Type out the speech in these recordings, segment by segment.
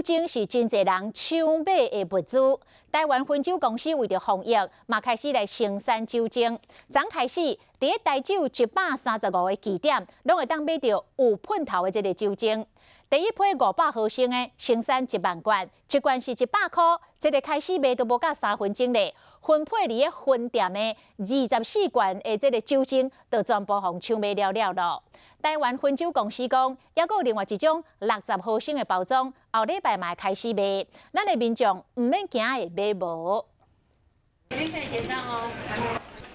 酒精是真侪人抢买的物资。台湾汾酒公司为着防疫，嘛开始来生产酒精。昨开始，伫个台酒135个据点，拢会当买到有喷头的这个酒精。第一批500毫升的生产1万罐，一罐是100块，这个开始卖都无到3分钟咧。分配伫个分店的24罐的这个酒精，就全部互抢买了咯。台湾汾酒公司讲，还有另外一种60毫升的包装，后礼拜嘛开始卖，咱的民众唔免惊会买无。你可以结账哦。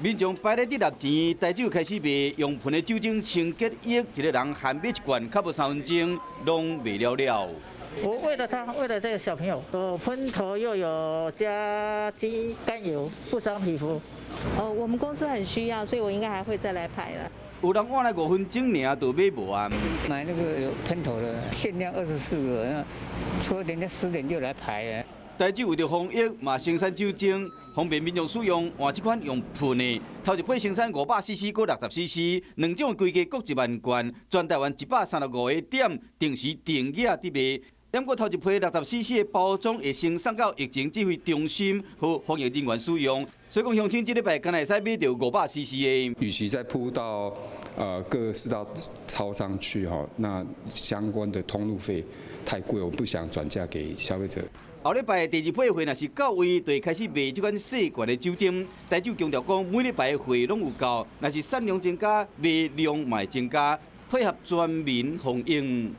民众排咧伫纳钱，台酒开始卖，用喷的酒精清洁液，一个人限买一罐，较无3分钟，拢卖了了。我为了他，为了这个小朋友，喷头又有加肌甘油，不伤皮肤。我们公司很需要，所以我应该还会再来排了。有人换来5分钟尔，就买无啊。买那个有喷头的，限量24个，除了人家10点就来排了。台酒为着防疫，嘛生产酒精，方便民众使用。换这款用喷的，头一批生产500cc 搁60cc，两种规价各1万罐，全台湾135个店定时定额伫卖。点过头一批60cc 的包装会先送到疫情指挥中心和防疫人员使用，所以讲乡亲这礼拜敢会使买到500cc 的。与其再铺到各4大超商去哈，那相关的通路费太贵，我不想转嫁给消费者。后礼拜第2批的会若是到位，就会开始卖这款细罐的酒精。台酒强调讲，每礼拜的会拢有够，若是产量增加，卖量嘛会增加，配合全民防疫。